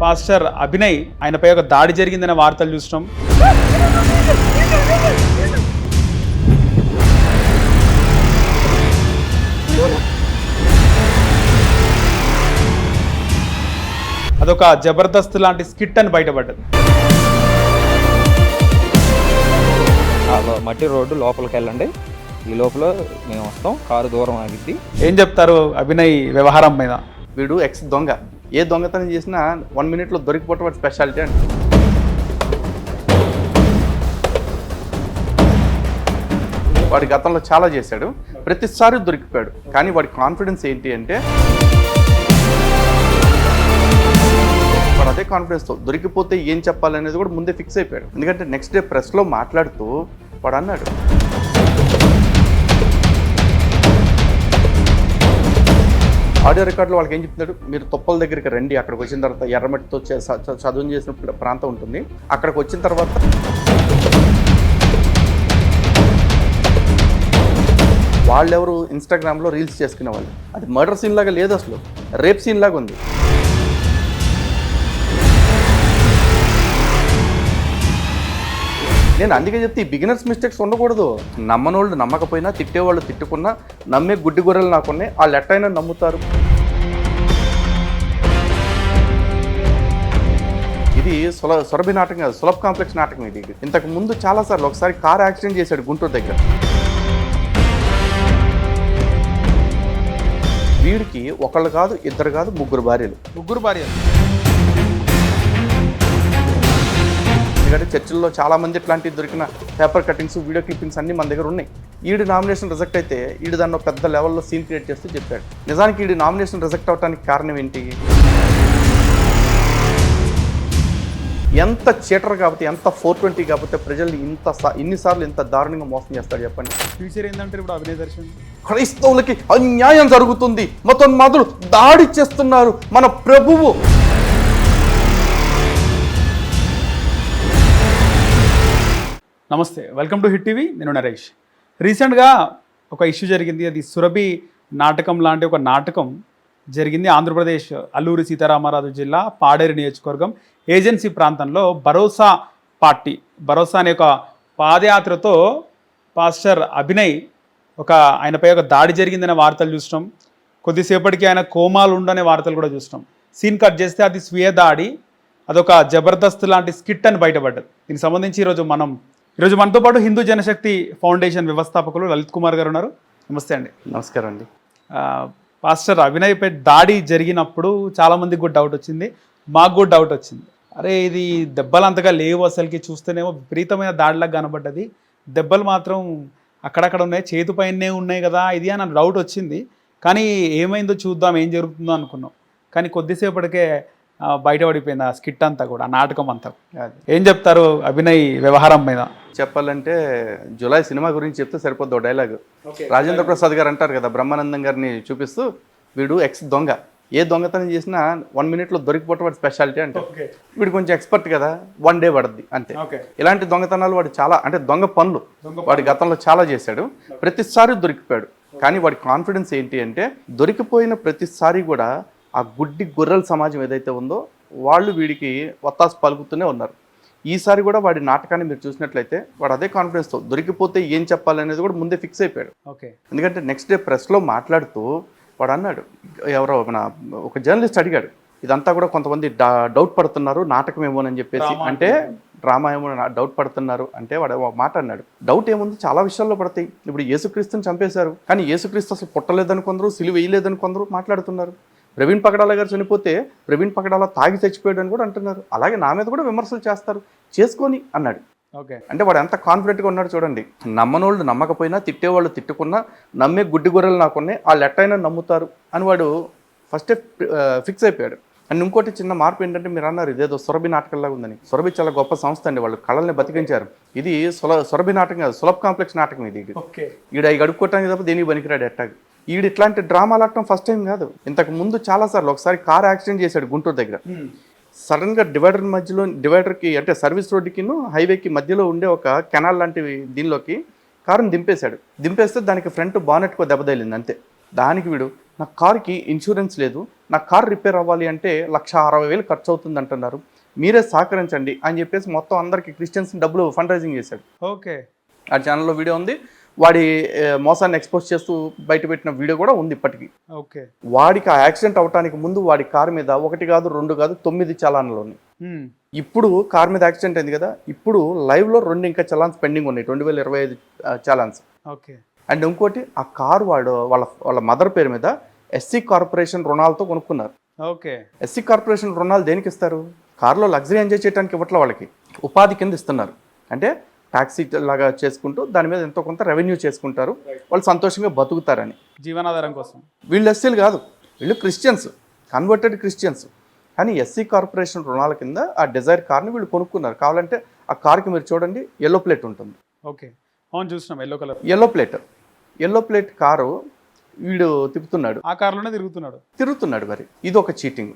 Pastor Abhinay ఆయనపై ఒక దాడి జరిగిందనే వార్తలు చూసినాం. అదొక జబర్దస్త్ లాంటి స్కిట్ అని బయటపడ్డది. మట్టి రోడ్డు లోపలికి వెళ్ళండి, ఈ లోపల మేము వస్తాం, కారు దూరం ఆగిద్ది. ఏం చెప్తారు అభినయ్ వ్యవహారం మీద? వీడు ఎక్స్ దొంగ, ఏ దొంగతనం చేసినా 1 minute దొరికిపోవటం వాడి స్పెషాలిటీ అంటే. వాడి గతంలో చాలా చేశాడు, ప్రతిసారి దొరికిపోయాడు. కానీ వాడి కాన్ఫిడెన్స్ ఏంటి అంటే, వాడు అదే కాన్ఫిడెన్స్తో దొరికిపోతే ఏం చెప్పాలనేది కూడా ముందే ఫిక్స్ అయిపోయాడు. ఎందుకంటే నెక్స్ట్ డే ప్రెస్లో మాట్లాడుతూ వాడు అన్నాడు, ఆడియో రికార్డులో వాళ్ళకి ఏం చెప్తున్నాడు, మీరు తొప్పల దగ్గరికి రండి, అక్కడికి వచ్చిన తర్వాత ఎర్రమట్టితో చదువు చేసిన ప్రాంతం ఉంటుంది, అక్కడికి వచ్చిన తర్వాత వాళ్ళెవరు ఇన్స్టాగ్రామ్లో రీల్స్ చేసుకునే వాళ్ళు. అది మర్డర్ సీన్ లాగా లేదు, అసలు రేప్ సీన్ లాగా ఉంది. నేను అందుకే చెప్తే ఈ బిగినర్స్ మిస్టేక్స్ ఉండకూడదు. నమ్మనోళ్ళు నమ్మకపోయినా, తిట్టేవాళ్ళు తిట్టుకున్నా, నమ్మే గుడ్డి గొర్రెలు నాకున్నాయి, వాళ్ళు ఎట్టయినా నమ్ముతారు. ఇది సురభి నాటకం కాదు, సులభ్ కాంప్లెక్స్ నాటకం ఇది. ఇంతకు ముందు చాలాసార్లు, ఒకసారి కార్ యాక్సిడెంట్ చేశాడు గుంటూరు దగ్గర. వీడికి ఒకళ్ళు కాదు, ఇద్దరు కాదు, ముగ్గురు భార్యలు. ఎందుకంటే చర్చిల్లో చాలామంది ఇట్లాంటివి దొరికిన పేపర్ కటింగ్స్, వీడియో క్లిప్పింగ్స్ అన్నీ మన దగ్గర ఉన్నాయి. ఈడి నామినేషన్ రిజెక్ట్ అయితే ఈడు దాన్ని పెద్ద లెవెల్లో సీన్ క్రియేట్ చేస్తూ చెప్పాడు. నిజానికి ఈడి నామినేషన్ రిజెక్ట్ అవడానికి కారణం ఏంటి? ఎంత చీటర్ కాబట్టి, ఎంత 420 కాబట్టి ప్రజల్ని ఇన్నిసార్లు ఇంత దారుణంగా మోసం చేస్తాడు చెప్పండి. ఫ్యూచర్ ఏంటంటే ఇప్పుడు అభినయ్ దర్శన్ క్రైస్తవులకి అన్యాయం జరుగుతుంది, మతోన్మాదులు దాడి చేస్తున్నారు, మన ప్రభువు. నమస్తే, వెల్కమ్ టు హిట్ టీవీ. నేను నరేష్. రీసెంట్గా ఒక ఇష్యూ జరిగింది. అది సురభి నాటకం లాంటి ఒక నాటకం జరిగింది ఆంధ్రప్రదేశ్ అల్లూరి సీతారామరాజు జిల్లా పాడేరు నియోజకవర్గం ఏజెన్సీ ప్రాంతంలో భరోసా అనే ఒక పాదయాత్రతో పాస్టర్ అభినయ్ ఆయనపై ఒక దాడి జరిగిందనే వార్తలు చూసినాం. కొద్దిసేపటికి ఆయన కోమాలు ఉండనే వార్తలు కూడా చూసినాం. సీన్ కట్ చేస్తే అది స్వీయ దాడి, అదొక జబర్దస్త్ లాంటి స్కిట్ అని బయటపడ్డది. దీనికి సంబంధించి ఈరోజు మనతో పాటు హిందూ జనశక్తి ఫౌండేషన్ వ్యవస్థాపకులు లలిత్ కుమార్ గారు ఉన్నారు. నమస్తే అండి. నమస్కారం అండి. పాస్టర్ అభినయ్పై దాడి జరిగినప్పుడు చాలామందికి కూడా డౌట్ వచ్చింది, మాకు కూడా డౌట్ వచ్చింది. అరే ఇది దెబ్బలు అంతగా లేవు, అసలుకి చూస్తేనేమో విపరీతమైన దాడిలాగా కనబడ్డది, దెబ్బలు మాత్రం అక్కడక్కడ ఉన్నాయి, చేతిపైనే ఉన్నాయి కదా ఇది అని డౌట్ వచ్చింది. కానీ ఏమైందో చూద్దాం, ఏం జరుగుతుందో అనుకున్నాం. కానీ కొద్దిసేపటికే బయటపడిపోయింది ఆ స్కిట్ అంతా కూడా, ఆ నాటకం అంతా. ఏం చెప్తారు అభినయ్ వ్యవహారం మీద? చెప్పాలంటే జులై సినిమా గురించి చెప్తే సరిపోద్ది. డైలాగ్ రాజేంద్ర ప్రసాద్ గారు అంటారు కదా, బ్రహ్మానందం గారిని చూపిస్తూ, వీడు ఎక్స్ దొంగ, ఏ దొంగతనం చేసినా 1 minute దొరికిపోవటం వాడి స్పెషాలిటీ అంటే. వీడు కొంచెం ఎక్స్పర్ట్ కదా, 1 day పడుద్ది అంతే. ఇలాంటి దొంగతనాలు వాడు చాలా, అంటే దొంగ పనులు వాడి గతంలో చాలా చేశాడు, ప్రతిసారి దొరికిపోయాడు. కానీ వాడి కాన్ఫిడెన్స్ ఏంటి అంటే, దొరికిపోయిన ప్రతిసారి కూడా ఆ గుడ్డి గొర్రెల సమాజం ఏదైతే ఉందో వాళ్ళు వీడికి వత్తాసు పలుకుతూనే ఉన్నారు. ఈసారి కూడా వాడి నాటకాన్ని మీరు చూసినట్లయితే వాడు అదే కాన్ఫిడెన్స్తో దొరికిపోతే ఏం చెప్పాలనేది కూడా ముందే ఫిక్స్ అయిపోయాడు. ఎందుకంటే నెక్స్ట్ డే ప్రెస్లో మాట్లాడుతూ వాడు అన్నాడు, ఎవరో ఒక జర్నలిస్ట్ అడిగాడు, ఇదంతా కూడా కొంతమంది డౌట్ పడుతున్నారు నాటకం ఏమోనని చెప్పేసి, అంటే డ్రామా ఏమో డౌట్ పడుతున్నారు అంటే వాడు మాట అన్నాడు, డౌట్ ఏముంది, చాలా విషయాల్లో పడతాయి. ఇప్పుడు యేసుక్రీస్తుని చంపేశారు, కానీ యేసుక్రీస్తు అసలు పుట్టలేదని కొందరు, సిలువ వేయలేదని కొందరు మాట్లాడుతున్నారు. ప్రవీణ్ పగడాల గారు చనిపోతే ప్రవీణ్ పగడాల తాగి చచ్చిపోయాడు అని కూడా అంటున్నారు. అలాగే నా మీద కూడా విమర్శలు చేస్తారు, చేసుకొని అన్నాడు. అంటే వాడు ఎంత కాన్ఫిడెంట్గా ఉన్నాడు చూడండి. నమ్మనోళ్ళు నమ్మకపోయినా, తిట్టేవాళ్ళు తిట్టుకున్నా, నమ్మే గుడ్డి గొర్రెలు నాకున్నాయి, వాళ్ళు ఎట్టయినా నమ్ముతారు అని వాడు ఫస్టే ఫిక్స్ అయిపోయాడు. అండ్ ఇంకోటి చిన్న మార్పు ఏంటంటే, మీరు అన్నారు ఇదేదో సురభి నాటకంలాగా ఉందని. సురభి చాలా గొప్ప సంస్థ అండి, వాళ్ళు కళల్ని బతికించారు. ఇది సురభి నాటకం కాదు, సులభ్ కాంప్లెక్స్ నాటకం ఇది. ఈడ అవి గడుపుకోవటానికి తప్ప దేనికి పనికిరాడు ఎట్టాగి. ఈడు ఇట్లాంటి డ్రామాలు ఆడటం ఫస్ట్ టైం కాదు, ఇంతకు ముందు చాలాసార్లు. ఒకసారి కార్ యాక్సిడెంట్ చేశాడు గుంటూరు దగ్గర. సడన్గా డివైడర్కి అంటే సర్వీస్ రోడ్డుకి హైవేకి మధ్యలో ఉండే ఒక కెనాల్ లాంటివి దీనిలోకి కారుని దింపేస్తే దానికి ఫ్రంట్ బానెట్కో దెబ్బ తగిలింది అంతే. దానికి వీడు, నా కారుకి ఇన్సూరెన్స్ లేదు, నా కార్ రిపేర్ అవ్వాలి అంటే 1,60,000 ఖర్చు అవుతుంది అంటున్నారు, మీరే సహకరించండి అని చెప్పేసి మొత్తం అందరికి క్రిస్టియన్స్ డబ్బులు ఫండ్ రైజింగ్ చేశాడు. ఓకే. ఆ ఛానల్లో వీడియో ఉంది, వాడి మోసాన్ని ఎక్స్పోజ్ చేస్తూ బయట పెట్టిన వీడియో కూడా ఉంది ఇప్పటికీ. ఓకే. వాడికి ఆ యాక్సిడెంట్ అవడానికి ముందు వాడి కారు మీద 1 కాదు 2 కాదు 9 చలాన్లు ఉన్నాయి. ఇప్పుడు కార్ మీద యాక్సిడెంట్ అయింది కదా, ఇప్పుడు లైవ్లో 2 ఇంకా చలాన్స్ పెండింగ్ ఉన్నాయి, 2025 చలాన్స్. ఓకే. అండ్ ఇంకోటి, ఆ కారు వాళ్ళ మదర్ పేరు మీద ఎస్సీ కార్పొరేషన్ రుణాలతో కొనుక్కున్నారు. ఓకే. ఎస్సీ కార్పొరేషన్ రుణాలు దేనికి ఇస్తారు? కారులో లగ్జరీ ఎంజాయ్ చేయడానికి ఇవ్వట్ల, వాళ్ళకి ఉపాధి కింద ఇస్తున్నారు. అంటే ట్యాక్సీ లాగా చేసుకుంటూ దాని మీద ఎంతో కొంత రెవెన్యూ చేసుకుంటారు, వాళ్ళు సంతోషంగా బతుకుతారని, జీవనాధారం కోసం. వీళ్ళు ఎస్సీలు కాదు, వీళ్ళు క్రిస్టియన్స్, కన్వర్టెడ్ క్రిస్టియన్స్. కానీ ఎస్సీ కార్పొరేషన్ రుణాల కింద ఆ డిజైర్ కార్ని వీళ్ళు కొనుక్కున్నారు. కావాలంటే ఆ కార్కి మీరు చూడండి, ఎల్లో ప్లేట్ ఉంటుంది. ఓకే, అవును చూసినాం, yellow colour yellow plate car వీడు తిప్పుతున్నాడు, ఆ కార్లోనే తిరుగుతున్నాడు. మరి ఇది ఒక చీటింగ్.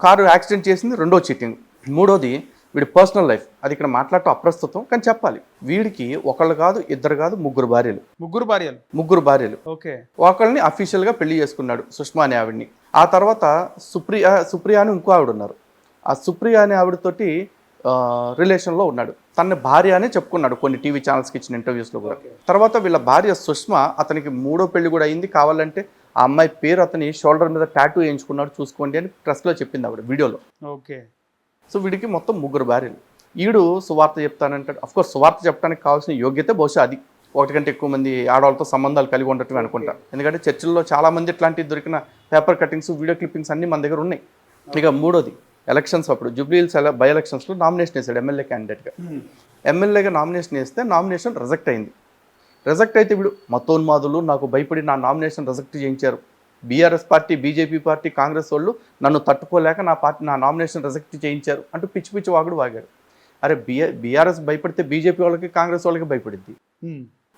కారు యాక్సిడెంట్ చేసింది రెండో చీటింగ్. మూడోది వీడి పర్సనల్ లైఫ్, అది ఇక్కడ మాట్లాడటం అప్రస్తుతం, కానీ చెప్పాలి. వీడికి ఒకళ్ళు కాదు, ఇద్దరు కాదు, ముగ్గురు భార్యలు. ఓకే. ఒకళ్ళని అఫీషియల్గా పెళ్లి చేసుకున్నాడు, సుష్మా అనే ఆవిడ్ని. ఆ తర్వాత సుప్రియ అని ఇంకో ఆవిడ ఉన్నారు. ఆ సుప్రియ అనే ఆవిడతోటి రిలేషన్లో ఉన్నాడు, తన భార్య అనే చెప్పుకున్నాడు కొన్ని టీవీ ఛానల్స్కి ఇచ్చిన ఇంటర్వ్యూస్లో కూడా. తర్వాత వీళ్ళ భార్య సుష్మా, అతనికి 3వ పెళ్లి కూడా అయింది, కావాలంటే ఆ అమ్మాయి పేరు అతని షోల్డర్ మీద టాటూ వేయించుకున్నాడు, చూసుకోండి అని ప్రెస్లో చెప్పింది ఆవిడ వీడియోలో. ఓకే. సో వీడికి మొత్తం 3 భార్యలు. ఈడు సువార్త చెప్తానంటాడు. అఫ్కోర్స్ సువార్త చెప్పడానికి కావాల్సిన యోగ్యత బహుశా అది, 1 కంటే ఎక్కువ మంది ఆడవాళ్ళతో సంబంధాలు కలిగి ఉండటమే అనుకుంటా. ఎందుకంటే చర్చిల్లో చాలామంది ఇట్లాంటివి దొరికిన పేపర్ కటింగ్స్, వీడియో క్లిప్పింగ్స్ అన్నీ మన దగ్గర ఉన్నాయి. ఇక మూడోది, ఎలక్షన్స్ అప్పుడు జూబ్లీహిల్స్ బై ఎలక్షన్స్లో నామినేషన్ వేసాడు ఎమ్మెల్యే క్యాండిడేట్గా. ఎమ్మెల్యేగా నామినేషన్ వేస్తే నామినేషన్ రిజెక్ట్ అయింది. రిజెక్ట్ అయితే వీడు మతోన్మాదులు నాకు భయపడి నా నామినేషన్ రిజెక్ట్ చేయించారు, BRS party, BJP party, Congress వాళ్ళు నన్ను తట్టుకోలేక నా నామినేషన్ రిజెక్ట్ చేయించారు అంటూ పిచ్చి వాగాడు. అరే బీఆర్ఎస్ భయపడితే బీజేపీ వాళ్ళకి, కాంగ్రెస్ వాళ్ళకి భయపడింది,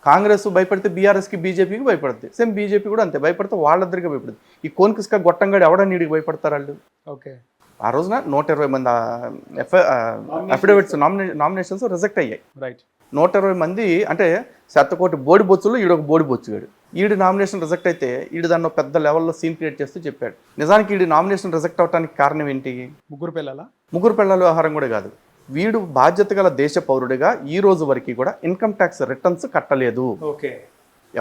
కాంగ్రెస్ భయపడితే బీఆర్ఎస్కి, బీజేపీకి భయపడుతుంది. సేమ్ బీజేపీ కూడా అంతే, భయపడితే వాళ్ళిద్దరికి భయపడుతుంది. ఈ కోన్కిస్కా గొట్టంగాడు ఎవడని నీడికి భయపడతారు వాళ్ళు. ఓకే. ఆ రోజున 120 మంది అఫిడవిట్స్ నామినేషన్స్ రిజెక్ట్ అయ్యాయి. రైట్. 120 మంది అంటే 100 కోటి బోడి బొచ్చులు, ఈడొక బోడి బొచ్చుగాడు. ఈడు నామినేషన్ రిజెక్ట్ అయితే ఈడు దాన్ని పెద్ద లెవెల్లో సీన్ క్రియేట్ చేస్తూ చెప్పాడు. నిజానికి ఈడు నామినేషన్ రిజెక్ట్ అవడానికి కారణం ఏంటి? ముగ్గురు పిల్లల వ్యవహారం కూడా కాదు. వీడు బాధ్యత గల దేశ పౌరుడిగా ఈ రోజు వరకు కూడా ఇన్కమ్ ట్యాక్స్ రిటర్న్స్ కట్టలేదు. ఓకే.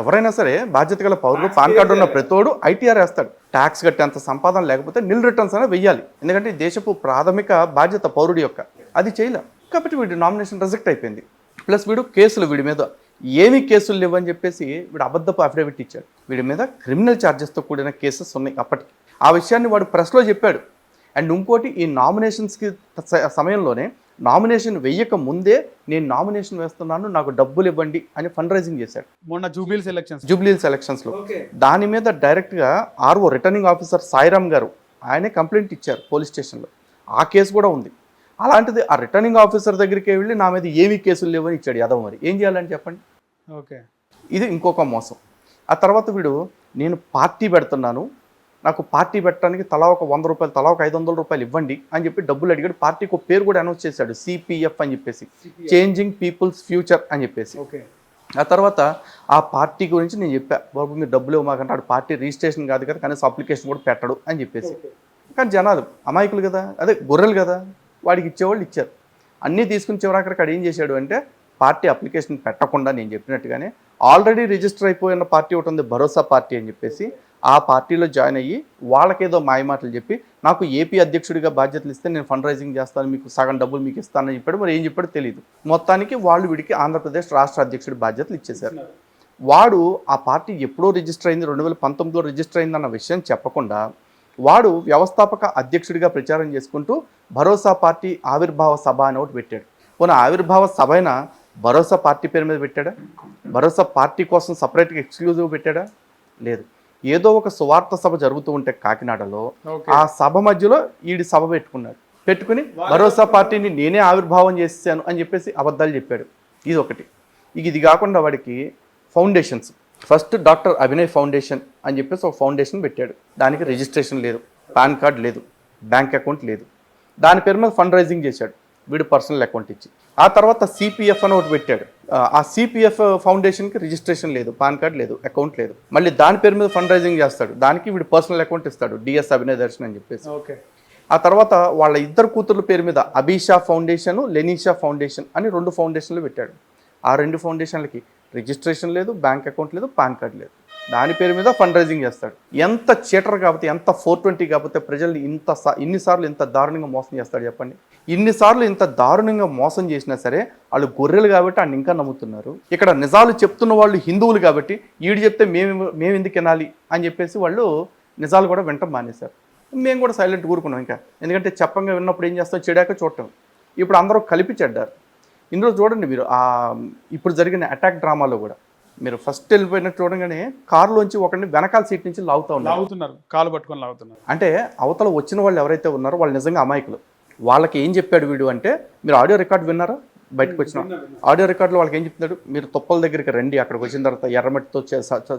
ఎవరైనా సరే బాధ్యత గల పౌరులు, పాన్ కార్డు ఉన్న ప్రతోడు ఐటీఆర్ వేస్తాడు. ట్యాక్స్ కట్టేంత సంపాదన లేకపోతే నిల్ రిటర్న్స్ అనేది వెయ్యాలి. ఎందుకంటే దేశపు ప్రాథమిక బాధ్యత పౌరుడి యొక్క, అది చేయలే. కాబట్టి వీడు నామినేషన్ రిజెక్ట్ అయిపోయింది. ప్లస్ వీడు కేసులు, వీడి మీద ఏమీ కేసులు లేవని చెప్పేసి వీడు అబద్ధపు అఫిడవిట్ ఇచ్చాడు. వీడి మీద క్రిమినల్ ఛార్జెస్తో కూడిన కేసెస్ ఉన్నాయి అప్పటికి. ఆ విషయాన్ని వాడు ప్రెస్లో చెప్పాడు. అండ్ ఇంకోటి, ఈ నామినేషన్స్కి సమయంలోనే నామినేషన్ వెయ్యక ముందే నేను నామినేషన్ వేస్తున్నాను, నాకు డబ్బులు ఇవ్వండి అని ఫండ్ రైజింగ్ చేశాడు మొన్న జూబ్లీహిల్స్ ఎలక్షన్స్లో. దాని మీద డైరెక్ట్గా ఆర్ఓ రిటర్నింగ్ ఆఫీసర్ సాయిరామ్ గారు ఆయనే కంప్లైంట్ ఇచ్చారు పోలీస్ స్టేషన్లో. ఆ కేసు కూడా ఉంది. అలాంటిది ఆ రిటర్నింగ్ ఆఫీసర్ దగ్గరికి వెళ్ళి నా మీద ఏమీ కేసులు లేవని ఇచ్చాడు యాదవ్. మరి ఏం చేయాలని చెప్పండి. ఓకే. ఇది ఇంకొక మోసం. ఆ తర్వాత వీడు నేను పార్టీ పెడుతున్నాను, నాకు పార్టీ పెట్టడానికి తలా ఒక 100 రూపాయలు, తలా ఒక 500 రూపాయలు ఇవ్వండి అని చెప్పి డబ్బులు అడిగాడు. పార్టీకి ఒక పేరు కూడా అనౌన్స్ చేశాడు, సిపిఎఫ్ అని చెప్పేసి, చేంజింగ్ పీపుల్స్ ఫ్యూచర్ అని చెప్పేసి. ఆ తర్వాత ఆ పార్టీ గురించి నేను చెప్పా, బాబు మీరు డబ్బులు ఇవ్వమాకంటే ఆడు పార్టీ రిజిస్ట్రేషన్ కాదు కదా, కనీసం అప్లికేషన్ కూడా పెట్టడు అని చెప్పేసి. కానీ జనాలు అమాయకులు కదా, అదే గొర్రెలు కదా, వాడికి ఇచ్చేవాళ్ళు ఇచ్చారు. అన్నీ తీసుకుని చివరాఖరికి అక్కడ ఏం చేశాడు అంటే, పార్టీ అప్లికేషన్ పెట్టకుండా నేను చెప్పినట్టుగానే ఆల్రెడీ రిజిస్టర్ అయిపోయిన పార్టీ ఒకటి ఉంది, భరోసా పార్టీ అని చెప్పేసి, ఆ పార్టీలో జాయిన్ అయ్యి వాళ్ళకేదో మాయమాటలు చెప్పి నాకు ఏపీ అధ్యక్షుడిగా బాధ్యతలు ఇస్తే నేను ఫండ్ రైజింగ్ చేస్తాను, మీకు సగం డబ్బులు మీకు ఇస్తానని చెప్పాడు. మరి ఏం చెప్పాడో తెలియదు. మొత్తానికి వాళ్ళు వీడికి ఆంధ్రప్రదేశ్ రాష్ట్ర అధ్యక్షుడి బాధ్యతలు ఇచ్చేశారు. వాడు ఆ పార్టీ ఎప్పుడో రిజిస్టర్ అయింది, 2019లో రిజిస్టర్ అయిందన్న విషయం చెప్పకుండా వాడు వ్యవస్థాపక అధ్యక్షుడిగా ప్రచారం చేసుకుంటూ భరోసా పార్టీ ఆవిర్భావ సభ అని ఒకటి పెట్టాడు. పోనీ ఆవిర్భావ సభ అయినా భరోసా పార్టీ పేరు మీద పెట్టాడా? భరోసా పార్టీ కోసం సపరేట్గా ఎక్స్క్లూజివ్ పెట్టాడా? లేదు. ఏదో ఒక సువార్త సభ జరుగుతూ ఉంటే కాకినాడలో ఆ సభ మధ్యలో ఈడి సభ పెట్టుకుని భరోసా పార్టీని నేనే ఆవిర్భావం చేశాను అని చెప్పేసి అబద్ధాలు చెప్పాడు. ఇది ఒకటి. ఇది కాకుండా వాడికి foundations, first doctor Abhinay foundation అని చెప్పేసి ఒక ఫౌండేషన్ పెట్టాడు. దానికి రిజిస్ట్రేషన్ లేదు, పాన్ కార్డ్ లేదు, బ్యాంక్ అకౌంట్ లేదు. దాని పేరు మీద ఫండ్ రైజింగ్ చేశాడు. వీడు పర్సనల్ అకౌంట్ ఇచ్చి. ఆ తర్వాత సిపిఎఫ్ అని ఒకటి పెట్టాడు. ఆ సిపిఎఫ్ ఫౌండేషన్కి రిజిస్ట్రేషన్ లేదు, పాన్ కార్డ్ లేదు, అకౌంట్ లేదు. మళ్ళీ దాని పేరు మీద ఫండ్ రైజింగ్ చేస్తాడు, దానికి వీడు పర్సనల్ అకౌంట్ ఇస్తాడు, డిఎస్ అభినయ దర్శన్ అని చెప్పేసి. ఓకే. ఆ తర్వాత వాళ్ళ ఇద్దరు కూతుర్ల పేరు మీద అభిషా ఫౌండేషన్, లెనిషా ఫౌండేషన్ అని 2 ఫౌండేషన్లు పెట్టాడు. ఆ 2 ఫౌండేషన్లకి రిజిస్ట్రేషన్ లేదు, బ్యాంక్ అకౌంట్ లేదు, పాన్ కార్డ్ లేదు. దాని పేరు మీద ఫండ్ రైజింగ్ చేస్తాడు. ఎంత చీటర్ కాకపోతే, ఎంత 420 కాకపోతే ప్రజల్ని ఇన్నిసార్లు ఇంత దారుణంగా మోసం చేస్తాడు చెప్పండి. ఇన్నిసార్లు ఇంత దారుణంగా మోసం చేసినా సరే వాళ్ళు గొర్రెలు కాబట్టి ఆయన ఇంకా నమ్ముతున్నారు. ఇక్కడ నిజాలు చెప్తున్న వాళ్ళు హిందువులు కాబట్టి వీడు చెప్తే మేము ఎందుకు వినాలి అని చెప్పేసి వాళ్ళు నిజాలు కూడా వినటం మానేశారు. మేము కూడా సైలెంట్ కూరుకున్నాం ఇంకా, ఎందుకంటే చెప్పంగా విన్నప్పుడు ఏం చేస్తాం, చెడాక చూడటం. ఇప్పుడు అందరూ కలిపి చెడ్డారు. ఇందులో చూడండి మీరు, ఇప్పుడు జరిగిన అటాక్ డ్రామాలో కూడా మీరు ఫస్ట్ వెళ్ళిపోయినట్టు చూడగానే కారులోంచి ఒకరిని వెనకాల సీట్ నుంచి లాగుతున్నారు, కాలు పట్టుకొని లాగుతున్నారు. అంటే అవతల వచ్చిన వాళ్ళు ఎవరైతే ఉన్నారో వాళ్ళు నిజంగా అమాయకులు. వాళ్ళకి ఏం చెప్పాడు వీడు అంటే, మీరు ఆడియో రికార్డ్ విన్నారా? బయటకు వచ్చిన ఆడియో రికార్డులో వాళ్ళకి ఏం చెప్తున్నాడు, మీరు తుప్పల దగ్గరికి రండి, అక్కడికి వచ్చిన తర్వాత ఎర్రమట్టితో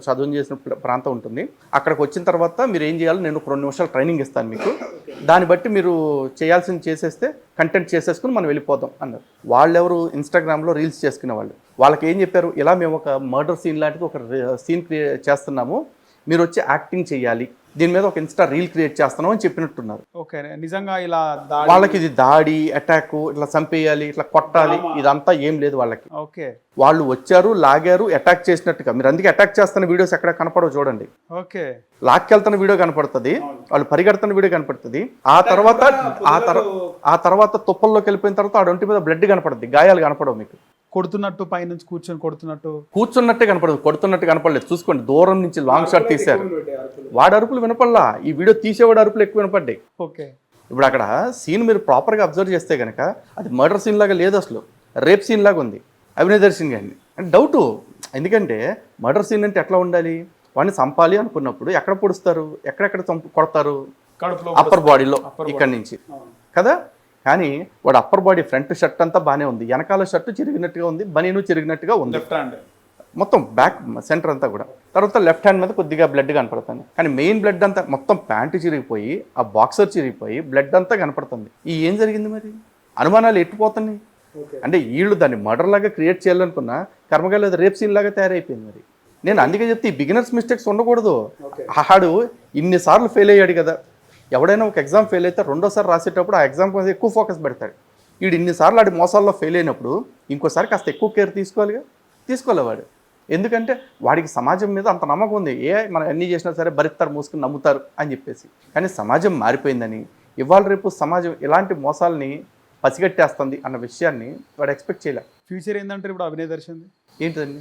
చదువు చేసిన ప్రాంతం ఉంటుంది, అక్కడికి వచ్చిన తర్వాత మీరు ఏం చేయాలి, నేను 2 నిమిషాలు ట్రైనింగ్ ఇస్తాను మీకు, దాన్ని బట్టి మీరు చేయాల్సింది చేసేస్తే కంటెంట్ చేసేసుకుని మనం వెళ్ళిపోదాం అన్నారు. వాళ్ళెవరు ఇన్స్టాగ్రామ్లో రీల్స్ చేసుకునే వాళ్ళు. వాళ్ళకి ఏం చెప్పారు, ఇలా మేము ఒక మర్డర్ సీన్ లాంటిది ఒక సీన్ క్రియేట్ చేస్తున్నాము, మీరు వచ్చి యాక్టింగ్ చేయాలి, దీని మీద ఒక ఇన్స్టా రీల్ క్రియేట్ చేస్తున్నాం అని చెప్పినట్టున్నారు. ఓకే. నిజంగా ఇలా వాళ్ళకి ఇది దాడి, అటాక్, ఇట్లా చంపేయాలి, ఇట్లా కొట్టాలి, ఇదంతా ఏం లేదు వాళ్ళకి. ఓకే. వాళ్ళు వచ్చారు, లాగారు, అటాక్ చేసినట్టుగా. మీరు అందుకే అటాక్ చేస్తున్న వీడియోస్ ఎక్కడ కనపడవు చూడండి. ఓకే. లాక్కెళ్తున్న వీడియో కనపడుతుంది, వాళ్ళు పరిగెడుతున్న వీడియో కనపడుతుంది. ఆ తర్వాత తుప్పల్లోకి వెళ్ళిపోయిన తర్వాత ఆ ఒంటి మీద బ్లడ్ కనపడుతుంది, గాయాలు కనపడవు. మీకు కొడుతున్నట్టు పైనుంచి కూర్చున్నట్టే కనపడదు, కొడుతున్నట్టు కనపడలేదు. చూసుకోండి, దూరం నుంచి లాంగ్ షాట్ తీశారు. వాడి అరుపులు వినపడలా, ఈ వీడియో తీసేవాడు అరుపులు ఎక్కువ వినపడ్డాయి. ఓకే. ఇప్పుడు అక్కడ సీన్ మీరు ప్రాపర్గా అబ్జర్వ్ చేస్తే కనుక అది మర్డర్ సీన్ లాగా లేదు, అసలు రేప్ సీన్ లాగా ఉంది. అభినయ దర్శన్ గారిని అంటే డౌటు, ఎందుకంటే మర్డర్ సీన్ అంటే ఎట్లా ఉండాలి, వాడిని చంపాలి అనుకున్నప్పుడు ఎక్కడ పొడుస్తారు, ఎక్కడెక్కడ కొడతారు, అప్పర్ బాడీలో ఇక్కడ నుంచి కదా. కానీ వాడు అప్పర్ బాడీ ఫ్రంట్ షర్ట్ అంతా బాగానే ఉంది, వెనకాల షర్టు చిరిగినట్టుగా ఉంది, బనీను చిరిగినట్టుగా ఉంది, మొత్తం బ్యాక్ సెంటర్ అంతా కూడా. తర్వాత లెఫ్ట్ హ్యాండ్ మీద కొద్దిగా బ్లడ్ కనపడుతుంది, కానీ మెయిన్ బ్లడ్ అంతా మొత్తం ప్యాంటు చిరిగిపోయి ఆ బాక్సర్ చిరిగిపోయి బ్లడ్ అంతా కనపడుతుంది. ఏం జరిగింది మరి, అనుమానాలు ఎట్టిపోతున్నాయి అంటే వీళ్ళు దాన్ని మర్డర్ లాగా క్రియేట్ చేయాలనుకున్నా కర్మగా లేదా రేప్ సీన్ లాగా తయారైపోయింది. మరి నేను అందుకే చెప్తే ఈ బిగినర్స్ మిస్టేక్స్ ఉండకూడదు. ఆడు ఇన్నిసార్లు ఫెయిల్ అయ్యాడు కదా, ఎవడైనా ఒక ఎగ్జామ్ ఫెయిల్ అయితే రెండోసారి రాసేటప్పుడు ఆ ఎగ్జామ్ మీద ఎక్కువ ఫోకస్ పెడతాడు. వీడు ఇన్నిసార్లు ఆడి మోసాల్లో ఫెయిల్ అయినప్పుడు ఇంకోసారి కాస్త ఎక్కువ కేర్ తీసుకోవాలి వాడు. ఎందుకంటే వాడికి సమాజం మీద అంత నమ్మకం ఉంది, మనం అన్నీ చేసినా సరే భరిస్తారు, మూసుకుని నమ్ముతారు అని చెప్పేసి. కానీ సమాజం మారిపోయిందని, ఇవాళ రేపు సమాజం ఇలాంటి మోసాలని పసిగట్టేస్తుంది అన్న విషయాన్ని వాడు ఎక్స్పెక్ట్ చేయలేదు. ఫ్యూచర్ ఏంటంటే ఇప్పుడు అభినయ దర్శన్ ఏంటిదండి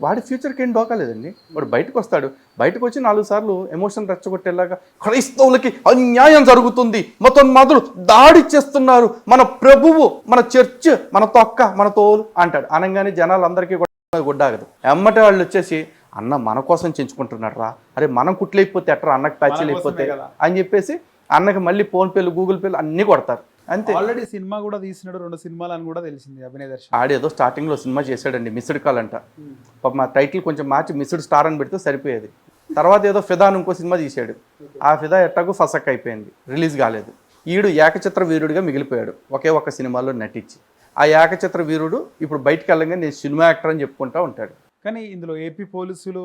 వాడి ఫ్యూచర్కి ఏం డోకాలేదండి. వాడు బయటకు వస్తాడు, బయటకు వచ్చి 4 సార్లు ఎమోషన్ రెచ్చగొట్టేలాగా క్రైస్తవులకి అన్యాయం జరుగుతుంది, మతోన్మాదులు దాడి చేస్తున్నారు, మన ప్రభువు, మన చర్చ్, మన తొక్క, మన తోలు అంటాడు. అనగానే జనాలందరికీ గుడ్డాగదు. ఎమ్మటే వాళ్ళు వచ్చేసి అన్న మన కోసం చెంచుకుంటున్నాడు రా, అరే మనం కుట్లేకపోతే ఎట్రా, అన్నకి ప్యాచీలు అయిపోతే అని చెప్పేసి అన్నకి మళ్ళీ ఫోన్పేలు, గూగుల్ పేలు అన్నీ కొడతారు. అంతే. ఆల్రెడీ సినిమా కూడా తీసినాడు, 2 సినిమాలు అని కూడా తెలిసింది అభినయ దర్శన్. ఆడేదో స్టార్టింగ్లో సినిమా చేశాడండి, మిస్డ్ కాల్ అంట. పాప మా టైటిల్ కొంచెం మార్చి మిస్డ్ స్టార్ అని పెడితే సరిపోయేది. తర్వాత ఏదో ఫిదా అని ఇంకో సినిమా తీశాడు, ఆ ఫిదా ఎట్టాకు ఫసక్ అయిపోయింది, రిలీజ్ కాలేదు. ఈడు ఏకచిత్ర వీరుడిగా మిగిలిపోయాడు ఒకే ఒక్క సినిమాలో నటించి. ఆ ఏకచిత్ర వీరుడు ఇప్పుడు బయటకు వెళ్ళంగా నేను సినిమా యాక్టర్ అని చెప్పుకుంటూ ఉంటాడు. కానీ ఇందులో ఏపీ పోలీసులు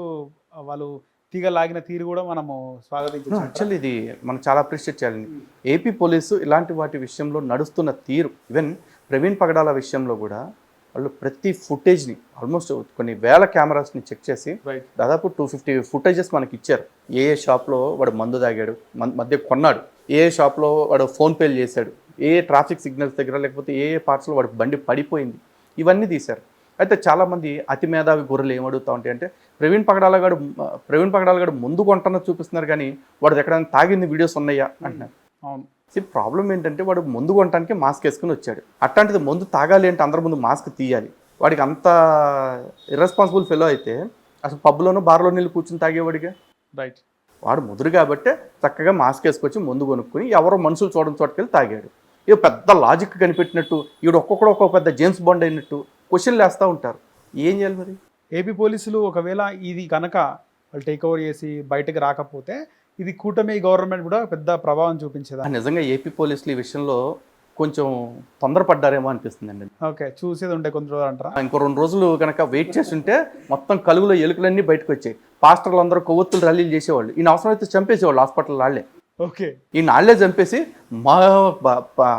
వాళ్ళు తీగ లాగిన తీరు కూడా మనము స్వాగతించాలి. యాక్చువల్లీ ఇది మనం చాలా అప్రిషియేట్ చేయాలండి. ఏపీ పోలీసు ఇలాంటి వాటి విషయంలో నడుస్తున్న తీరు, ఈవెన్ ప్రవీణ్ పగడాల విషయంలో కూడా వాళ్ళు ప్రతి ఫుటేజ్ని ఆల్మోస్ట్ కొన్ని వేల కెమెరాస్ని చెక్ చేసి దాదాపు 250 ఫుటేజెస్ మనకి ఇచ్చారు. ఏ షాప్లో వాడు మందు తాగాడు, మధ్య కొన్నాడు, ఏ షాప్లో వాడు ఫోన్పేలు చేశాడు, ఏ ట్రాఫిక్ సిగ్నల్స్ దగ్గర లేకపోతే ఏ పార్ట్స్లో వాడి బండి పడిపోయింది, ఇవన్నీ తీశారు. అయితే చాలామంది అతి మేధావి గొర్రెలు ఏమడుగుతా ఉంటాయి అంటే ప్రవీణ్ పగడాల గారు ముందు కొంటన్న చూపిస్తున్నారు కానీ వాడు ఎక్కడైనా తాగింది వీడియోస్ ఉన్నాయా అంటున్నారు. అవును. ప్రాబ్లం ఏంటంటే వాడు ముందు కొనడానికి మాస్క్ వేసుకుని వచ్చాడు, అట్లాంటిది ముందు తాగాలి అంటే అందరి ముందు మాస్క్ తీయాలి. వాడికి అంత ఇర్రెస్పాన్సిబుల్ ఫెలో అయితే అసలు పబ్లోనో బార్లో నీళ్ళు కూర్చుని తాగేవాడిగా. రైట్. వాడు ముదురు కాబట్టి చక్కగా మాస్క్ వేసుకొచ్చి ముందు కొనుక్కొని ఎవరో మనుషులు చూడడం చోటుకెళ్ళి తాగాడు. ఇవి పెద్ద లాజిక్ కనిపెట్టినట్టు ఈడు ఒక్కొక్క పెద్ద జేమ్స్ బాండ్ అయినట్టు క్వశ్చన్లు వేస్తూ ఉంటారు. ఏం చేయాలి మరి? ఏపీ పోలీసులు ఒకవేళ ఇది కనుక వాళ్ళు టేక్ ఓవర్ చేసి బయటకు రాకపోతే ఇది కూటమి గవర్నమెంట్ కూడా పెద్ద ప్రభావం చూపించేదా? నిజంగా ఏపీ పోలీసులు ఈ విషయంలో కొంచెం తొందరపడ్డారేమో అనిపిస్తుందండి. ఓకే, చూసేది ఉండే కొన్ని రోజులు అంటారా? ఇంకో 2 రోజులు కనుక వెయిట్ చేస్తుంటే మొత్తం కలుగులో ఎలుకలన్నీ బయటకు వచ్చాయి. పాస్టర్లు అందరూ కొవ్వొత్తులు ర్యాలీలు చేసేవాళ్ళు. ఈయన అవసరమైతే చంపేసేవాళ్ళు హాస్పిటల్ వాళ్ళే. ఓకే, ఈ నాళ్లే చంపేసి మా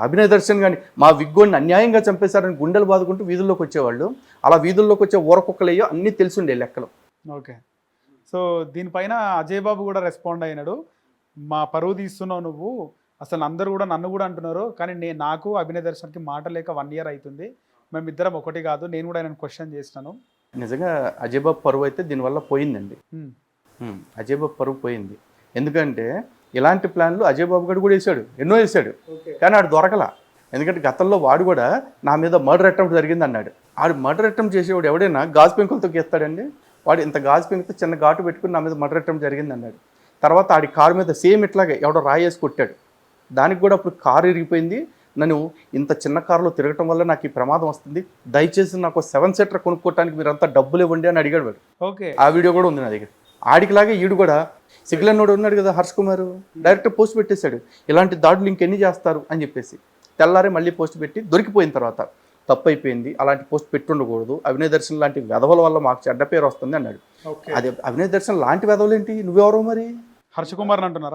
అభినయ దర్శన్ కానీ మా విగ్గోడిని అన్యాయంగా చంపేశారని గుండెలు బాదుకుంటూ వీధుల్లోకి వచ్చేవాళ్ళు. అలా వీధుల్లోకి వచ్చే ఊరకుక్కలయ్యో అన్నీ తెలిసిండే లెక్కలు. ఓకే. సో దీనిపైన అజయ్ బాబు కూడా రెస్పాండ్ అయినాడు. మా పరువు తీస్తున్నావు నువ్వు, అసలు అందరూ కూడా నన్ను కూడా అంటున్నారు, కానీ నాకు అభినయ దర్శన్కి మాట లేక 1 year అవుతుంది, మేమిద్దరం ఒకటి కాదు, నేను కూడా ఆయన క్వశ్చన్ చేసినాను. నిజంగా అజయ్ బాబు పరువు అయితే దీనివల్ల పోయిందండి. అజయ్ బాబు పరువు పోయింది. ఎందుకంటే ఇలాంటి ప్లాన్లు అజయ్ బాబు గారు కూడా వేసాడు, ఎన్నో వేసాడు, కానీ ఆడు దొరకలా. ఎందుకంటే గతంలో వాడు కూడా నా మీద మర్డర్ అటెంప్ట్ జరిగింది అన్నాడు. ఆడు మర్డర్ అటెంప్ట్ చేసేవాడు ఎవడైనా గాజు పెంకులతో గీస్తాడండి. వాడు ఇంత గాజు పెంకుతో చిన్న ఘాటు పెట్టుకుని నా మీద మర్డర్ అటెంప్ట్ జరిగింది అన్నాడు. తర్వాత ఆడి కారు మీద సేమ్ ఇట్లాగే ఎవడో రాయేసి కొట్టాడు. దానికి కూడా అప్పుడు కారు ఇరిగిపోయింది. నన్ను ఇంత చిన్న కారులో తిరగటం వల్ల నాకు ఈ ప్రమాదం వస్తుంది, దయచేసి నాకు 7-seater కొనుక్కోవడానికి మీరంతా డబ్బులు ఇవ్వండి అని అడిగాడు వాడు. ఓకే, ఆ వీడియో కూడా ఉంది నా దగ్గర. ఆడికిలాగే ఈడు కూడా సిగ్లన్నోడు ఉన్నాడు కదా హర్ష్ కుమార్, డైరెక్ట్ పోస్ట్ పెట్టేశాడు, ఇలాంటి దాడులు ఇంకెన్ని చేస్తారు అని చెప్పేసి. తెల్లారే మళ్ళీ పోస్ట్ పెట్టి దొరికిపోయిన తర్వాత తప్పు అయిపోయింది, అలాంటి పోస్ట్ పెట్టుండకూడదు, అభినయ దర్శన్ లాంటి వెధవల వల్ల మాకు చెడ్డ పేరు వస్తుంది అన్నాడు. అదే అభినయ దర్శన్ లాంటి వెధవలేంటి, నువ్వెవరో మరి? హర్ష కుమార్ అంటున్నారా?